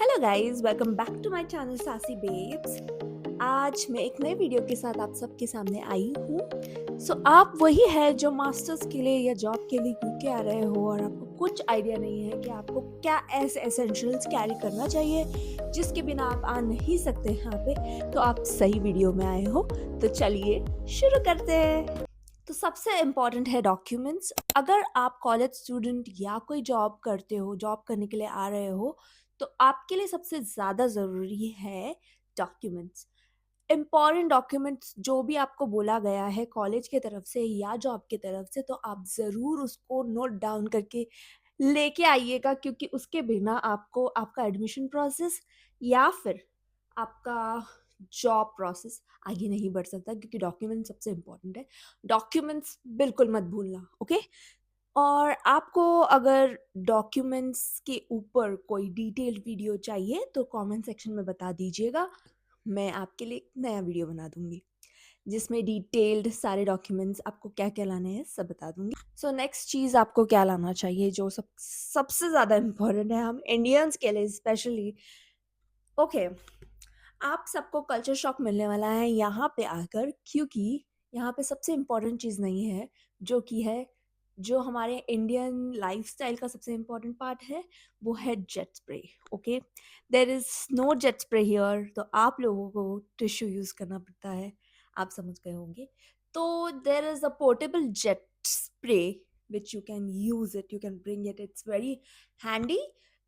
Hello guys, welcome back to my channel sassy babes. आज मैं एक नए वीडियो के साथ आप सबके सामने आई हूँ। आप वही है जो मास्टर्स के लिए या जॉब के लिए यूके आ रहे हो और आपको कुछ आइडिया नहीं है कि आपको क्या ऐसे एसेंशियल्स कैरी करना चाहिए जिसके बिना आप आ नहीं सकते यहाँ पे। तो आप सही वीडियो में आए हो। तो चलिए शुरू करते हैं। तो सबसे इम्पॉर्टेंट है डॉक्यूमेंट्स। अगर आप कॉलेज स्टूडेंट या कोई जॉब करते हो, जॉब करने के लिए आ रहे हो, तो आपके लिए सबसे ज़्यादा ज़रूरी है डॉक्यूमेंट्स। इम्पॉर्टेंट डॉक्यूमेंट्स जो भी आपको बोला गया है कॉलेज की तरफ से या जॉब की तरफ से, तो आप ज़रूर उसको नोट डाउन करके लेके आइएगा, क्योंकि उसके बिना आपको आपका एडमिशन प्रोसेस या फिर आपका जॉब प्रोसेस आगे नहीं बढ़ सकता, क्योंकि डॉक्यूमेंट सबसे इम्पोर्टेंट है। डॉक्यूमेंट्स बिल्कुल मत भूलना, ओके? और आपको अगर डॉक्यूमेंट्स के ऊपर कोई डिटेल्ड वीडियो चाहिए तो कमेंट सेक्शन में बता दीजिएगा। मैं आपके लिए एक नया वीडियो बना दूंगी जिसमें डिटेल्ड सारे डॉक्यूमेंट्स आपको क्या क्या लाने हैं सब बता दूंगी। नेक्स्ट चीज़ आपको क्या लाना चाहिए जो सबसे ज़्यादा इम्पोर्टेंट है हम इंडियंस के लिए स्पेशली। ओके, आप सबको कल्चर शॉक मिलने वाला है यहाँ पे आकर, क्योंकि यहाँ पे सबसे इम्पोर्टेंट चीज़ नहीं है जो कि है, जो हमारे इंडियन लाइफस्टाइल का सबसे इम्पोर्टेंट पार्ट है, वो है jet spray. Okay, there is no jet spray here, तो आप लोगों को टिश्यू यूज़ करना पड़ता है। आप समझ गए होंगे। तो there is a portable jet spray which you can use it, you can bring it, it's very handy.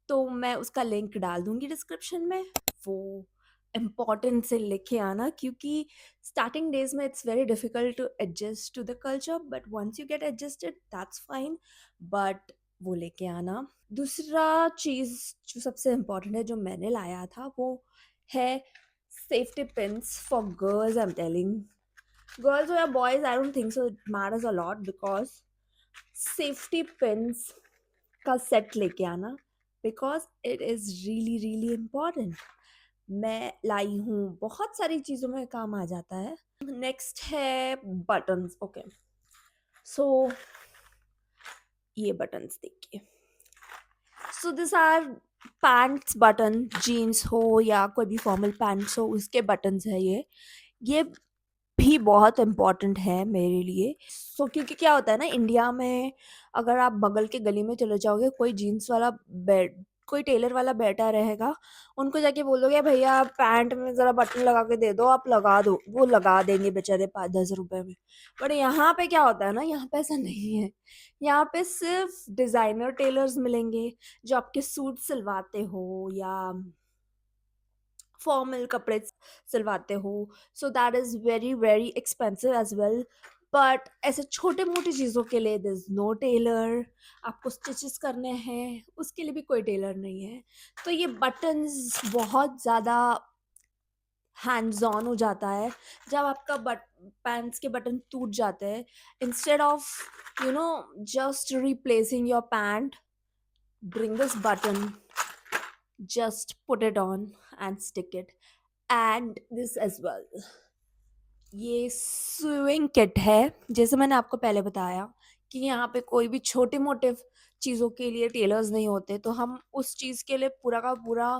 तो मैं उसका लिंक डाल दूंगी डिस्क्रिप्शन में। वो इम्पॉर्टेंट से लेके आना, क्योंकि स्टार्टिंग डेज में it's very difficult to adjust to the culture, but once you get adjusted that's fine. But वो लेके आना। दूसरा चीज़ जो सबसे इम्पॉर्टेंट है जो मैंने लाया था वो है safety pins for girls. I am telling, girls और boys, I don't think so it matters a lot, because safety pins का सेट लेके आना, because it is really really important. मैं लाई हूँ, बहुत सारी चीज़ों में काम आ जाता है। नेक्स्ट है बटन्स। ओके, सो ये बटन्स देखिए। This are pants button, jeans हो या कोई भी फॉर्मल पैंट्स हो उसके बटन्स है ये भी बहुत इम्पॉर्टेंट है मेरे लिए। क्योंकि क्या होता है ना, इंडिया में अगर आप बगल के गली में चले जाओगे, कोई जीन्स वाला बैठ कोई टेलर वाला बैठा रहेगा, उनको जाके बोलोगे भैया पैंट में ज़रा बटन लगा के दे दो, आप लगा दो, वो लगा देंगे बेचारे 5-10 रुपए में। बट यहाँ पे क्या होता है ना, यहाँ पे ऐसा नहीं है। यहाँ पे सिर्फ डिज़ाइनर टेलर्स मिलेंगे जो आपके सूट सिलवाते हो या फॉर्मल कपड़े सिलवाते हो। That is very very expensive as well. But ऐसे छोटे मोटे चीज़ों के लिए दिस नो टेलर। आपको स्टिचेस करने हैं उसके लिए भी कोई टेलर नहीं है। तो ये बटन्स बहुत ज़्यादा हैंड्स ऑन हो जाता है जब आपका पैंट्स के बटन टूट जाते हैं। Instead of just replacing your pant, bring this button, just put it on and stick it. And this as well, ये स्विंग किट है। जैसे मैंने आपको पहले बताया कि यहाँ पे कोई भी छोटे मोटे चीज़ों के लिए टेलर्स नहीं होते, तो हम उस चीज़ के लिए पूरा का पूरा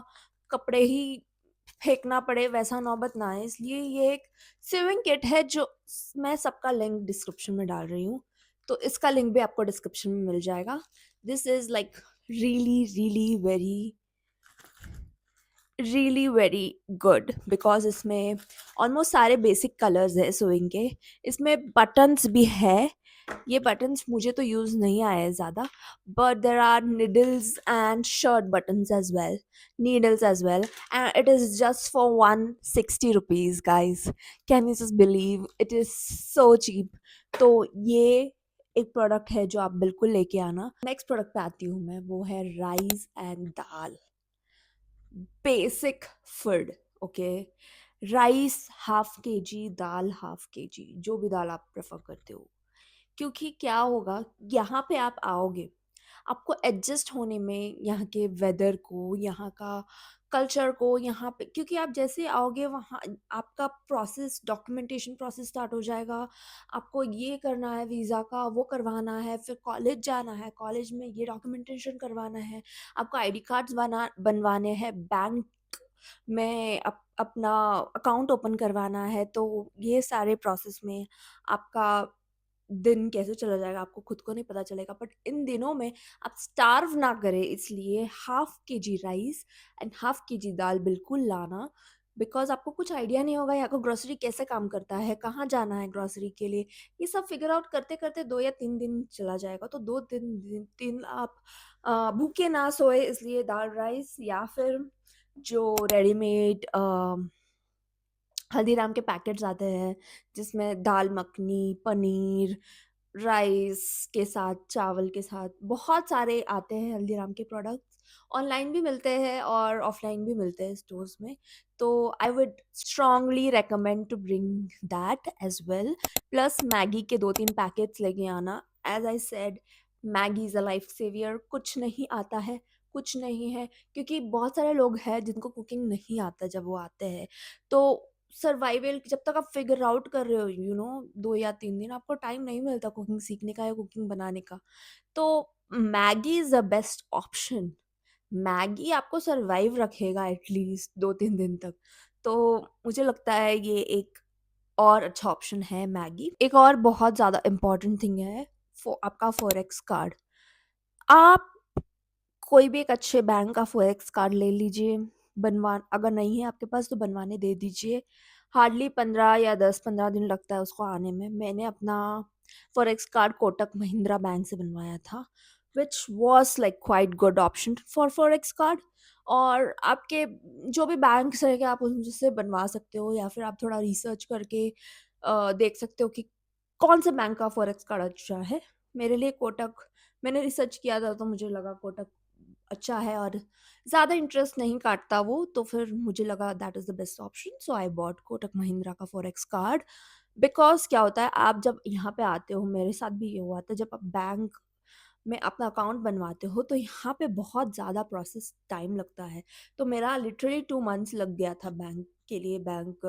कपड़े ही फेंकना पड़े वैसा नौबत ना आए, इसलिए ये एक स्विंग किट है जो मैं सबका लिंक डिस्क्रिप्शन में डाल रही हूँ। तो इसका लिंक भी आपको डिस्क्रिप्शन में मिल जाएगा। This is like really really very good, because इसमें ऑलमोस्ट सारे बेसिक कलर्स है स्विंग के। इसमें बटन्स भी है। ये बटन्स मुझे तो यूज़ नहीं आए हैं ज़्यादा, but there are needles and shirt buttons as well, needles as well, and it is just for 160 rupees guys. Can you just believe it is so cheap. तो ये एक प्रोडक्ट है जो आप बिल्कुल लेके आना। नेक्स्ट प्रोडक्ट पे आती हूँ मैं, वो है rice and dal, basic food. Okay, rice ½ kg, dal ½ kg, जो भी दाल आप प्रेफर करते हो। क्योंकि क्या होगा, यहाँ पे आप आओगे, आपको एडजस्ट होने में यहाँ के वेदर को, यहाँ का कल्चर को, यहाँ पे क्योंकि आप जैसे आओगे वहाँ आपका प्रोसेस डॉक्यूमेंटेशन प्रोसेस स्टार्ट हो जाएगा। आपको ये करना है वीज़ा का, वो करवाना है, फिर कॉलेज जाना है, कॉलेज में ये डॉक्यूमेंटेशन करवाना है, आपको आईडी कार्ड्स बनवाने हैं, बैंक में अपना अकाउंट ओपन करवाना है, तो ये सारे प्रोसेस में आपका दिन कैसे चला जाएगा आपको खुद को नहीं पता चलेगा। बट इन दिनों में आप स्टार्व ना करें, इसलिए half kg rice and half kg dal बिल्कुल लाना। बिकॉज आपको कुछ आइडिया नहीं होगा यहाँ को ग्रोसरी कैसे काम करता है, कहाँ जाना है ग्रोसरी के लिए, ये सब फिगर आउट करते करते 2 या 3 दिन चला जाएगा। तो 2 दिन आप भूखे ना सोए, इसलिए दाल राइस या फिर जो रेडीमेड हल्दीराम के पैकेट्स आते हैं जिसमें दाल मखनी, पनीर, राइस के साथ, चावल के साथ बहुत सारे आते हैं हल्दीराम के प्रोडक्ट्स। ऑनलाइन भी मिलते हैं और ऑफलाइन भी मिलते हैं स्टोर्स में। तो I would strongly recommend to bring that as well. Plus Maggi के 2-3 पैकेट्स लेके आना। As I said, Maggi is a life saviour. कुछ नहीं आता है, कुछ नहीं है, क्योंकि बहुत सारे लोग हैं जिनको कुकिंग नहीं आता जब वो आते हैं। तो सर्वाइवल जब तक आप फिगर आउट कर रहे हो, 2 या 3 दिन आपको टाइम नहीं मिलता कुकिंग सीखने का या कुकिंग बनाने का। तो Maggi is the best option. Maggi आपको सर्वाइव रखेगा एटलीस्ट 2-3 दिन तक। तो मुझे लगता है ये एक और अच्छा ऑप्शन है मैगी। एक और बहुत ज़्यादा इम्पोर्टेंट थिंग है आपका फॉरेक्स कार्ड। आप कोई भी एक अच्छे बैंक का फॉरेक्स कार्ड ले लीजिए। अगर नहीं है आपके पास तो बनवाने दे दीजिए। हार्डली 15 या 10-15 दिन लगता है उसको आने में। मैंने अपना forex card Kotak Mahindra bank से बनवाया था, which was like quite good option for forex card. और आपके जो भी बैंक्स रहेंगे आप उनसे बनवा सकते हो, या फिर आप थोड़ा रिसर्च करके देख सकते हो कि कौन से बैंक का फॉरेक्स कार्ड अच्छा है। मेरे लिए कोटक, मैंने रिसर्च किया था तो मुझे लगा कोटक अच्छा है और ज़्यादा इंटरेस्ट नहीं काटता वो, तो फिर मुझे लगा that is the best option. So I bought Kotak Mahindra का फॉरेक्स कार्ड। बिकॉज़ क्या होता है, आप जब यहाँ पे आते हो, मेरे साथ भी ये हुआ था, जब आप बैंक में अपना अकाउंट बनवाते हो तो यहाँ पे बहुत ज़्यादा प्रोसेस टाइम लगता है। तो मेरा लिटरली 2 मंथ्स लग गया था बैंक के लिए, बैंक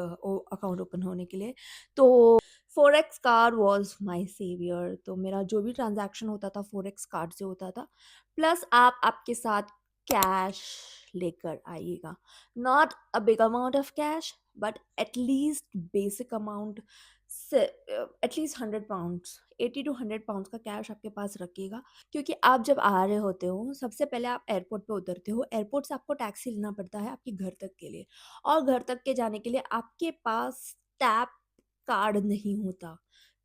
अकाउंट ओपन होने के लिए। तो forex card was my saviour. तो मेरा जो भी ट्रांज़ैक्शन होता था फ़ॉरेक्स कार्ड से होता था। प्लस आप आपके साथ कैश लेकर आइएगा। Not a big amount of cash, but at least basic amount से एटलीस्ट 100 पाउंड्स, 80 टू 100 पाउंड्स का कैश आपके पास रखिएगा। क्योंकि आप जब आ रहे होते हो, सबसे पहले आप एयरपोर्ट पे उतरते हो, एयरपोर्ट से आपको टैक्सी लेना पड़ता है आपके घर तक के लिए, और घर तक के जाने के लिए आपके पास टैप कार्ड नहीं होता।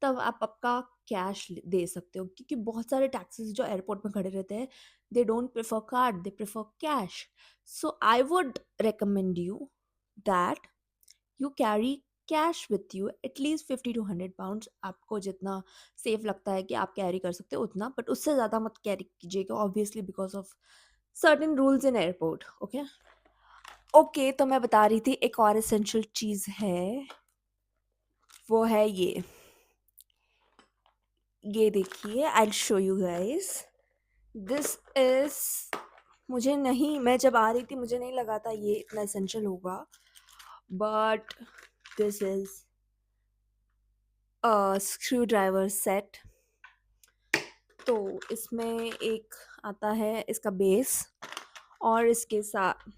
तब आप आपका कैश दे सकते हो, क्योंकि बहुत सारे टैक्सीज जो एयरपोर्ट में खड़े रहते हैं, they don't prefer card, they prefer cash. So I would recommend you that you carry cash with you, at least 50 to 100 pounds. आपको जितना सेफ लगता है कि आप कैरी कर सकते हो उतना, बट उससे ज़्यादा मत कैरी कीजिएगा, obviously because of certain rules in airport. Okay okay, तो मैं बता रही थी एक और एसेंशियल चीज़ है, वो है ये देखिए, I will show you guys. This is, मुझे नहीं, मैं जब आ रही थी मुझे नहीं लगा था ये इतना एसेंशियल होगा, but this is a screw driver set. तो इसमें एक आता है इसका बेस, और इसके साथ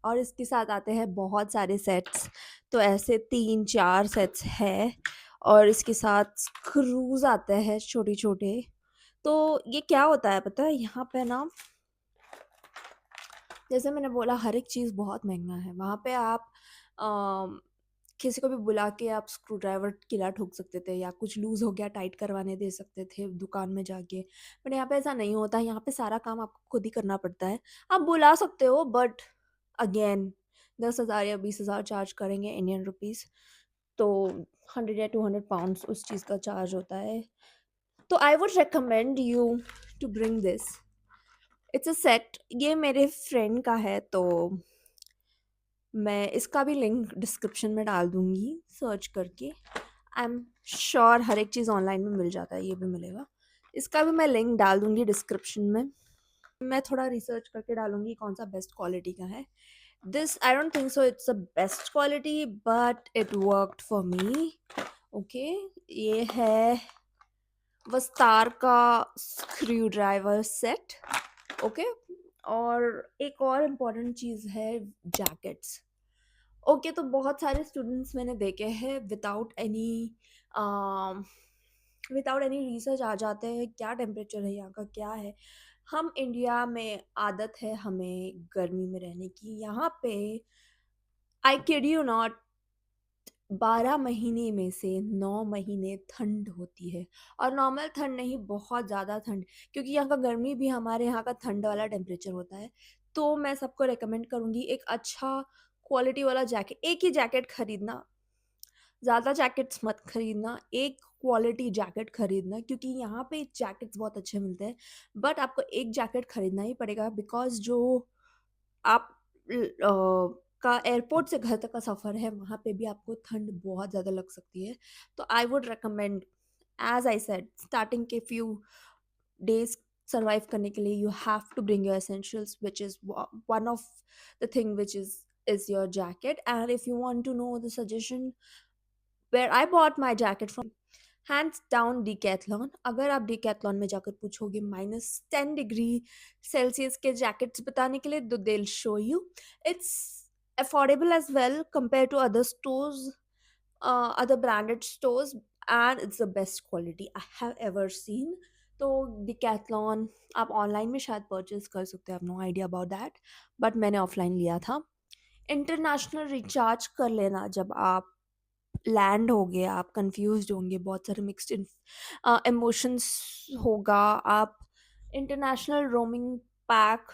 और इसके साथ आते हैं बहुत सारे सेट्स। तो ऐसे 3-4 सेट्स है, और इसके साथ स्क्रूज आते हैं छोटे छोटे। तो ये क्या होता है पता है, यहाँ पे ना, जैसे मैंने बोला हर एक चीज़ बहुत महंगा है वहाँ पे। आप अम, किसी को भी बुला के आप स्क्रू ड्राइवर किला ठोक सकते थे, या कुछ लूज़ हो गया टाइट करवाने दे सकते थे दुकान में जाके। बट यहाँ पे ऐसा नहीं होता, यहाँ पे सारा काम आपको खुद ही करना पड़ता है। आप बुला सकते हो, बट अगेन 10,000 या 20,000 चार्ज करेंगे इंडियन रुपीज़। तो 100 या 200 पाउंड्स उस चीज़ का चार्ज होता है। तो I would recommend you to bring this. It's a set, ये मेरे फ्रेंड का है, तो मैं इसका भी लिंक डिस्क्रिप्शन में डाल दूँगी सर्च करके। आई एम श्योर हर एक चीज़ ऑनलाइन में मिल जाता है, ये भी मिलेगा। इसका भी मैं लिंक डाल दूँगी डिस्क्रिप्शन में। मैं थोड़ा रिसर्च करके डालूँगी कौन-सा बेस्ट क्वालिटी का है। This I don't think so it's a best quality but it worked for me. Okay, ये है वस्तार का स्क्रू ड्राइवर सेट। ओके, और एक और इम्पोर्टेंट चीज़ है जैकेट्स। ओके, तो बहुत सारे स्टूडेंट्स मैंने देखे हैं विदाउट एनी रिसर्च आ जाते हैं क्या टेम्परेचर है यहाँ का क्या है। हम इंडिया में आदत है हमें गर्मी में रहने की। यहाँ पे आई किड यू नॉट 12 महीने में से 9 महीने ठंड होती है, और नॉर्मल ठंड नहीं, बहुत ज़्यादा ठंड, क्योंकि यहाँ का गर्मी भी हमारे यहाँ का ठंड वाला टेम्परेचर होता है। तो मैं सबको रिकमेंड करूँगी एक अच्छा क्वालिटी वाला जैकेट, एक ही जैकेट खरीदना, ज़्यादा जैकेट्स मत खरीदना, एक क्वालिटी जैकेट खरीदना, क्योंकि यहाँ पे जैकेट्स बहुत अच्छे मिलते हैं। बट आपको एक जैकेट खरीदना ही पड़ेगा बिकॉज़ जो आप का एयरपोर्ट से घर तक का सफ़र है, वहाँ पे भी आपको ठंड बहुत ज़्यादा लग सकती है। तो I would recommend, as I said, starting के फ्यू डेज़ सर्वाइव करने के लिए you have to bring your essentials which is one of the thing which is your jacket. And if you want to know the suggestion where I bought my jacket from, hands down Decathlon. अगर आप decathlon में जाकर पूछोगे -10 degree Celsius के jackets बताने के लिए, तो they will show you. It's affordable as well compare to other stores, other branded stores, and it's the best quality I have ever seen. तो डिकैथलॉन आप ऑनलाइन में शायद परचेज कर सकते हो, I have no idea about that, but मैंने offline लिया था। इंटरनेशनल रिचार्ज कर लेना, जब आप लैंड होगे, आप कंफ्यूज्ड होंगे, बहुत सारे मिक्स्ड इमोशंस होगा। आप international roaming pack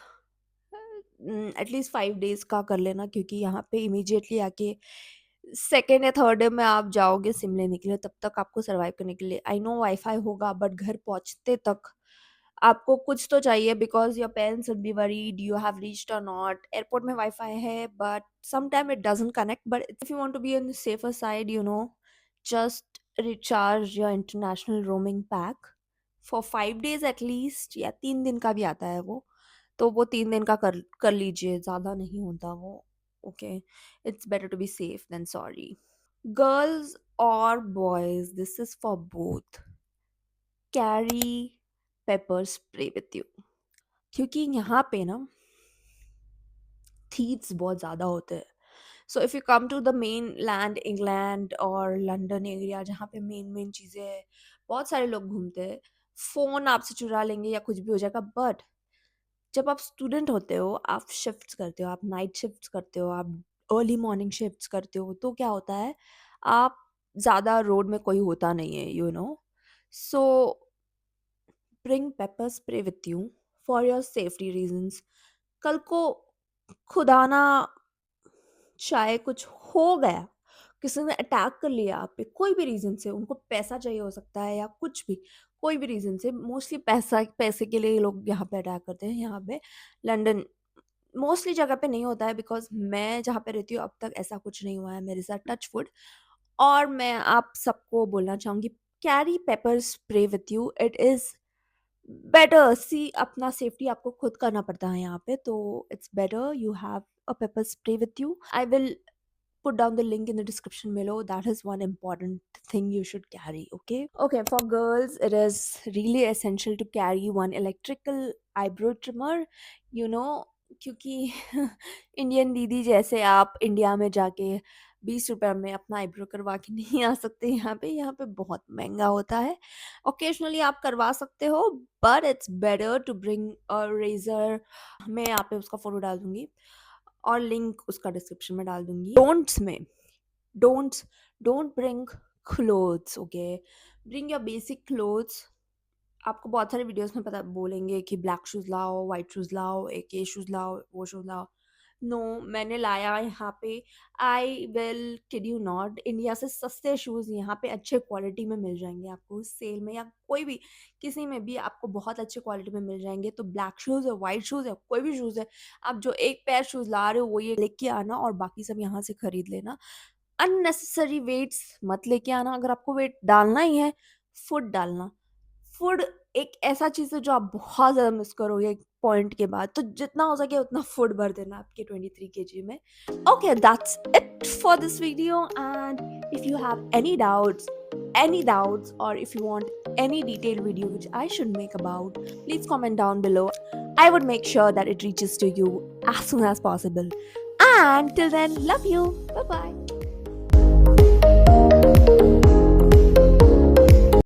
at least 5 days का कर लेना, क्योंकि यहाँ पे इमीडिएटली आके सेकेंड या थर्ड डे में आप जाओगे सिम लेने के लिए, तब तक आपको सर्वाइव करने के लिए, आई नो वाईफाई होगा, बट घर पहुँचते तक आपको कुछ तो चाहिए, because your parents will be worried you have reached और नॉट। एयरपोर्ट में वाईफाई है but sometime it doesn't connect, but if you want to be on the safer side, just recharge your international roaming pack for 5 days at least, या 3 दिन का भी आता है वो। तो वो 3 दिन का कर कर लीजिए, ज़्यादा नहीं होता वो। Okay, it's better to be safe than sorry. Girls और boys, this is for both, carry pepper spray with you, क्योंकि यहाँ पे ना थीव्स बहुत ज़्यादा होते हैं। So if you come to the mainland, England और लंदन एरिया, जहाँ पे मेन मेन चीज़ें हैं, बहुत सारे लोग घूमते हैं, फ़ोन आपसे चुरा लेंगे या कुछ भी हो जाएगा। बट जब आप स्टूडेंट होते हो, आप शिफ्ट्स करते हो, आप नाइट शिफ्ट्स करते हो, आप अर्ली मॉर्निंग शिफ्ट्स करते हो, तो क्या होता है, आप ज़्यादा रोड में कोई होता नहीं है, सो bring paper spray with you for your safety reasons. कल को खुदा ना चाहे कुछ हो गया, किसी ने अटैक कर लिया आप पे, कोई भी रीज़न से, उनको पैसा चाहिए हो सकता है या कुछ भी, कोई भी रीज़न से, मोस्टली पैसे के लिए ये लोग यहाँ पे अटैक करते हैं। यहाँ पे लंदन मोस्टली जगह पे नहीं होता है, बिकॉज़ मैं जहाँ पे रहती हूँ अब तक ऐसा कुछ नहीं हुआ है मेरे साथ, टच वुड। और मैं आप सबको बोलना चाहूँगी, carry pepper spray with you, it is better. See, अपना सेफ्टी आपको खुद करना पड़ता है यहाँ पे, तो it's better you have a paper spray with you. I will put down the link in the description below. That is one important thing you should carry. Okay, for girls it is really essential to carry one electrical eyebrow trimmer, you know क्योंकि Indian दीदी जैसे आप India में जाके 20 रुपए में अपना eyebrow करवा के नहीं आ सकते। यहाँ पे बहुत महंगा होता है। ओकेजनली आप करवा सकते हो, but it's better to bring a razor. मैं यहाँ पे उसका फोटो डाल दूंगी और लिंक उसका डिस्क्रिप्शन में डाल दूंगी। Don'ts don't bring clothes. Okay, bring your basic clothes. आपको बहुत सारे वीडियोस में पता बोलेंगे कि ब्लैक शूज़ लाओ, वाइट शूज़ लाओ, एक ये शूज़ लाओ, वो शूज़ लाओ। नो, मैंने लाया यहाँ पे, I will kid you not, India से सस्ते शूज़ यहाँ पे अच्छे क्वालिटी में मिल जाएंगे आपको, सेल में या कोई भी किसी में भी आपको बहुत अच्छे क्वालिटी में मिल जाएंगे। तो ब्लैक शूज़ है, वाइट शूज़ है, कोई भी शूज़ है, आप जो एक पेयर शूज़ ला रहे हो वो ये लेके आना, और बाकी सब यहाँ से खरीद लेना। अननेसेसरी वेट्स मत लेके आना। अगर आपको वेट डालना ही है, फुट डालना। फूड एक ऐसा चीज़ है जो आप बहुत ज़्यादा मिस करोगे एक पॉइंट के बाद, तो जितना हो सके उतना फूड भर देना आपके 23 केजी में। Okay, that's it for this video, and if you have any doubts, or if you want any detailed video which I should make about, please comment down below. I would make sure that it reaches to you as soon as possible. And till then, love you. Bye bye.